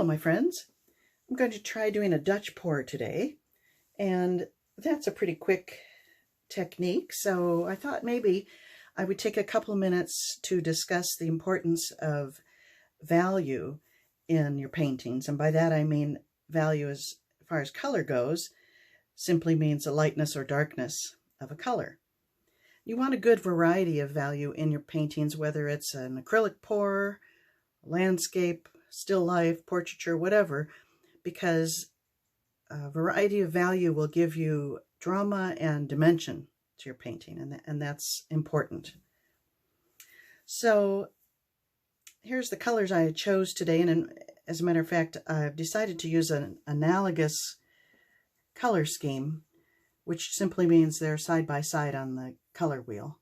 Hello, my friends. I'm going to try doing a Dutch pour today, and that's a pretty quick technique, so I thought maybe I would take a couple minutes to discuss the importance of value in your paintings. And by that I mean value as far as color goes simply means the lightness or darkness of a color. You want a good variety of value in your paintings, whether it's an acrylic pour, landscape, still life, portraiture, whatever, because a variety of value will give you drama and dimension to your painting, and that's important. So here's the colors I chose today, and as a matter of fact, I've decided to use an analogous color scheme, which simply means they're side by side on the color wheel.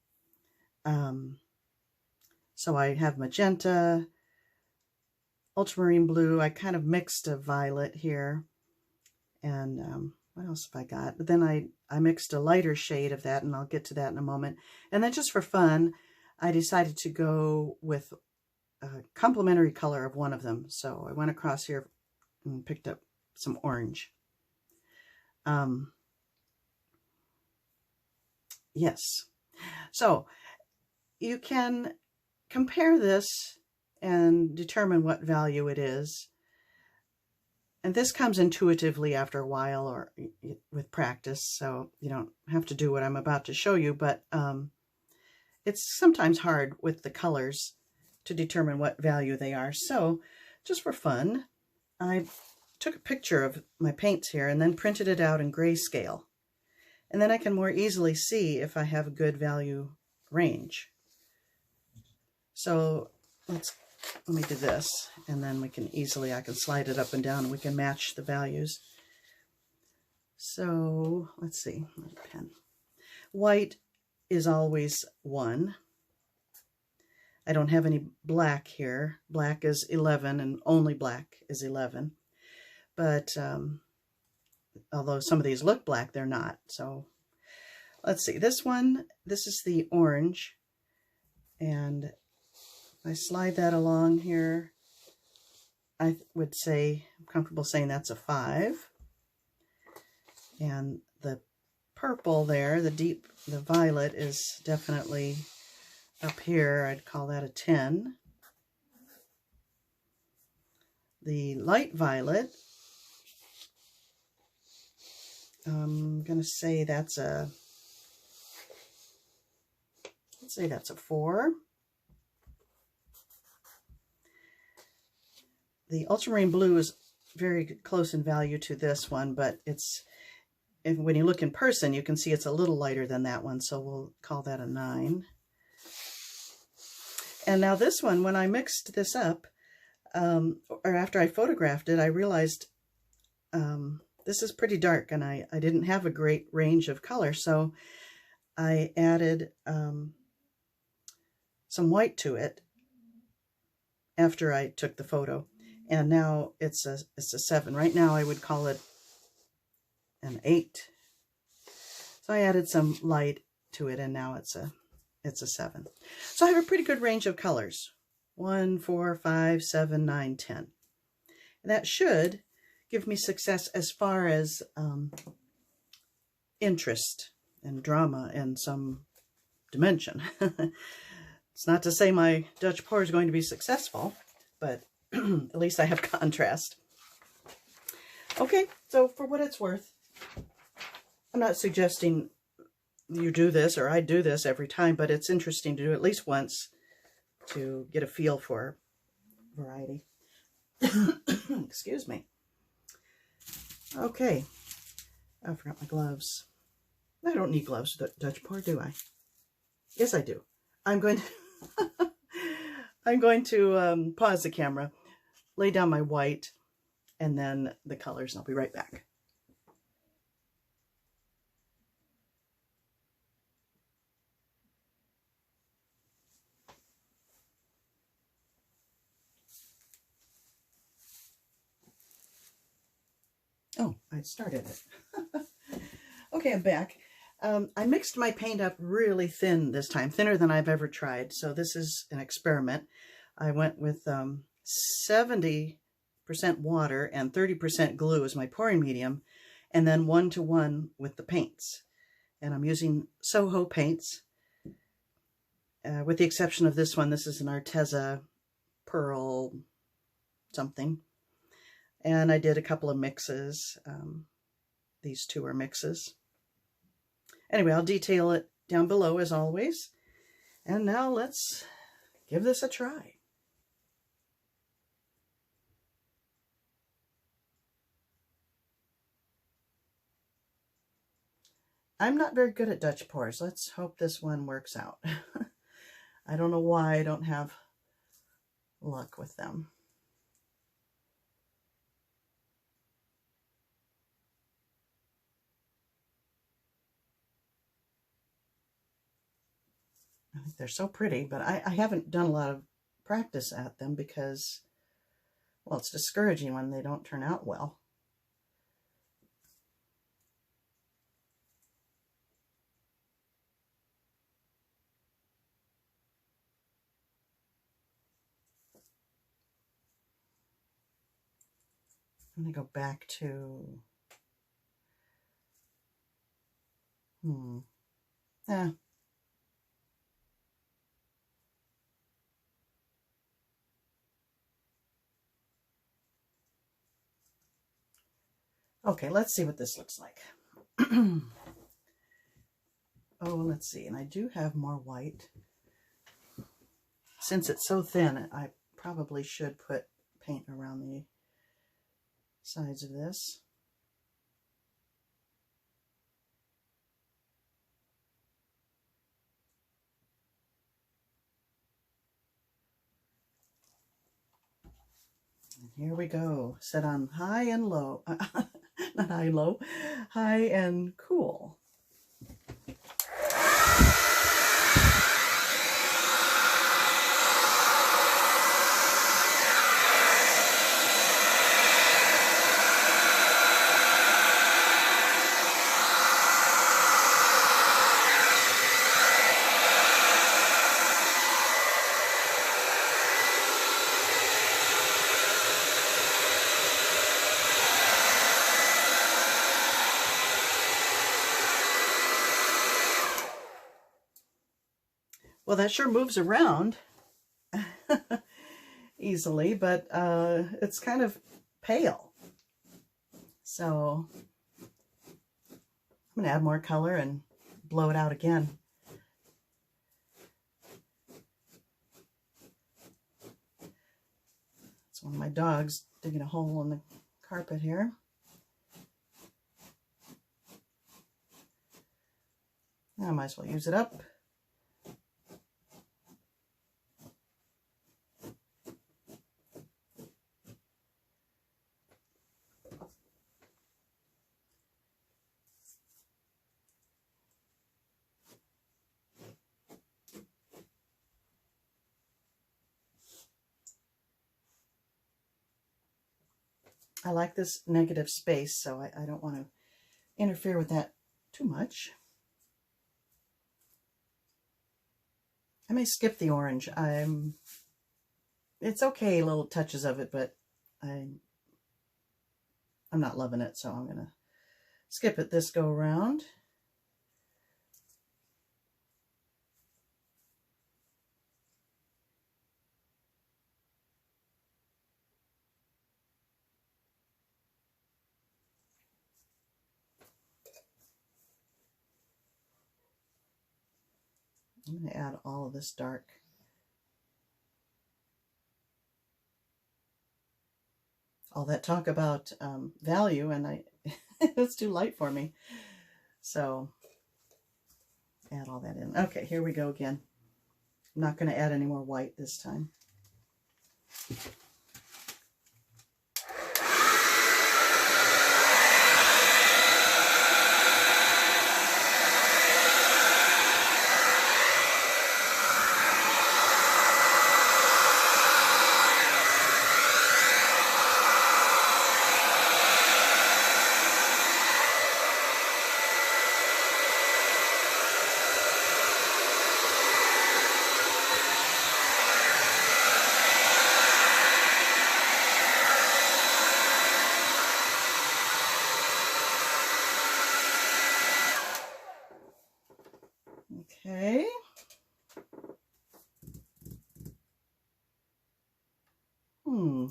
So I have magenta, ultramarine blue. I kind of mixed a violet here, and what else have I got? But then I mixed a lighter shade of that, and I'll get to that in a moment. And then just for fun, I decided to go with a complementary color of one of them. So I went across here and picked up some orange. Yes. So you can compare this and determine what value it is. And this comes intuitively after a while or with practice, so you don't have to do what I'm about to show you, but it's sometimes hard with the colors to determine what value they are. So just for fun, I took a picture of my paints here and then printed it out in grayscale. And then I can more easily see if I have a good value range. So let me do this, and then I can slide it up and down and we can match the values. So let's see, pen. White is always 1. I don't have any black here. Black is 11, and only black is 11. But although some of these look black, they're not. So let's see, this is the orange, and I slide that along here. I would say, I'm comfortable saying that's a 5. And the purple there, the violet is definitely up here. I'd call that a 10. The light violet, I'm going to say that's a, let's say that's a 4. The ultramarine blue is very close in value to this one, but when you look in person, you can see it's a little lighter than that one, so we'll call that a 9. And now this one, when I mixed this up, or after I photographed it, I realized this is pretty dark, and I didn't have a great range of color, so I added some white to it after I took the photo. And now it's a 7. Right now I would call it an 8. So I added some light to it, and now it's a 7. So I have a pretty good range of colors. 1, 4, 5, 7, 9, 10. And that should give me success as far as interest and drama and some dimension. It's not to say my Dutch pour is going to be successful, but at least I have contrast. Okay, so for what it's worth, I'm not suggesting you do this or I do this every time, but it's interesting to do at least once to get a feel for variety. Excuse me. Okay. I forgot my gloves. I don't need gloves for Dutch pour, do I? Yes, I do. I'm going to pause the camera, lay down my white, and then the colors, and I'll be right back. Oh, I started it. Okay, I'm back. I mixed my paint up really thin this time, thinner than I've ever tried. So this is an experiment. I went with 70% water and 30% glue as my pouring medium, and then 1-to-1 with the paints. And I'm using Soho paints, with the exception of this one. This is an Arteza Pearl something. And I did a couple of mixes. These two are mixes. Anyway, I'll detail it down below as always. And now let's give this a try. I'm not very good at Dutch pours. Let's hope this one works out. I don't know why I don't have luck with them. I think they're so pretty, but I haven't done a lot of practice at them because, well, it's discouraging when they don't turn out well. I'm going to go back to, Okay, let's see what this looks like. Oh, let's see, and I do have more white. Since it's so thin, I probably should put paint around the sides of this. And here we go, set on high and low, not high, low, high and cool. Well, that sure moves around easily, but it's kind of pale. So I'm going to add more color and blow it out again. It's one of my dogs digging a hole in the carpet here. I might as well use it up. I like this negative space, so I don't want to interfere with that too much. I may skip the orange. It's okay, little touches of it, but I'm not loving it, so I'm going to skip it this go around. I'm going to add all of this dark. All that talk about value, and it's too light for me. So add all that in. Okay, here we go again. I'm not going to add any more white this time.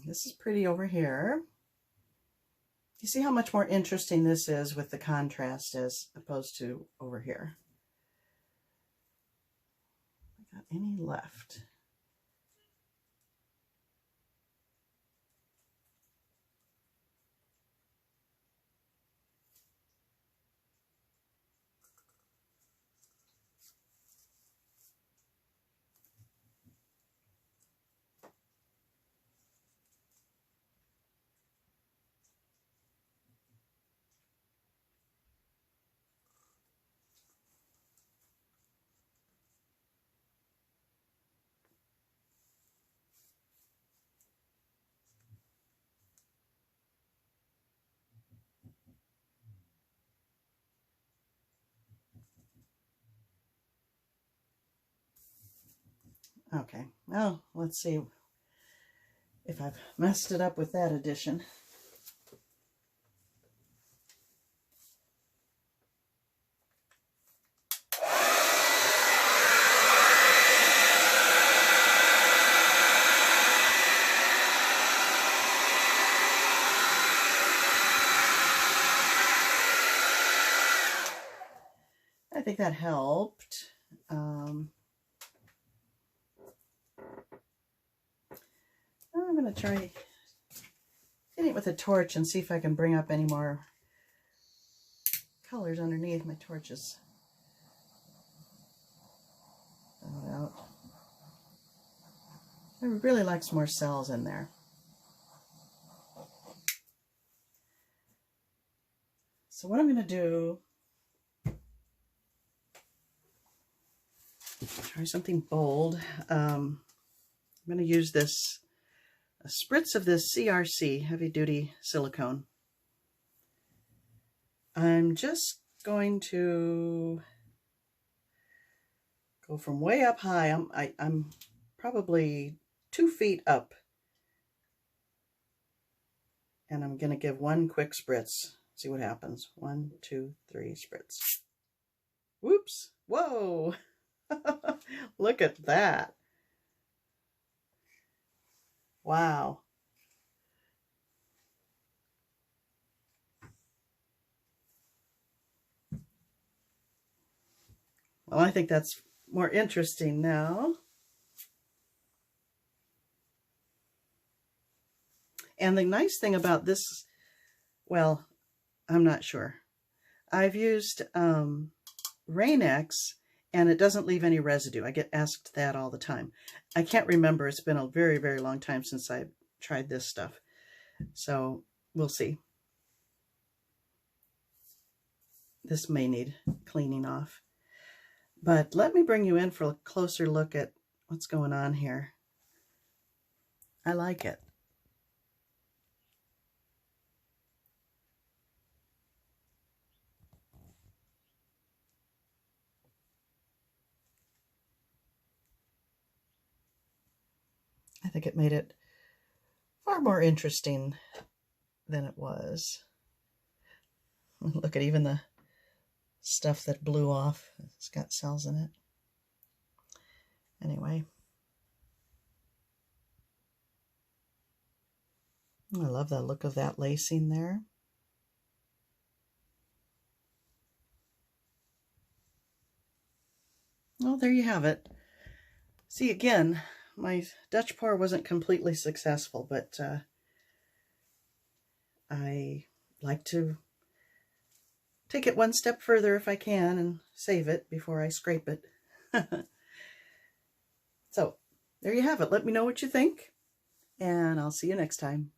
This is pretty over here. You see how much more interesting this is with the contrast as opposed to over here. Got any left? Okay, well, let's see if I've messed it up with that addition. I think that helped. I'm going to try hitting it with a torch and see if I can bring up any more colors underneath. My torches out. I would really like some more cells in there. So what I'm going to do, try something bold. I'm going to use this, a spritz of this CRC heavy duty silicone. I'm just going to go from way up high. I'm probably 2 feet up, and I'm going to give one quick spritz. See what happens. 1, 2, 3 spritz. Whoops! Whoa! Look at that. Wow. Well, I think that's more interesting now. And the nice thing about this, well, I'm not sure. I've used Rain-X, and it doesn't leave any residue. I get asked that all the time. I can't remember. It's been a very, very long time since I tried this stuff. So we'll see. This may need cleaning off. But let me bring you in for a closer look at what's going on here. I like it. I think it made it far more interesting than it was. Look at even the stuff that blew off. It's got cells in it. Anyway. I love the look of that lacing there. Well, there you have it. See, again, my Dutch pour wasn't completely successful, but I like to take it one step further if I can and save it before I scrape it. So, there you have it. Let me know what you think, and I'll see you next time.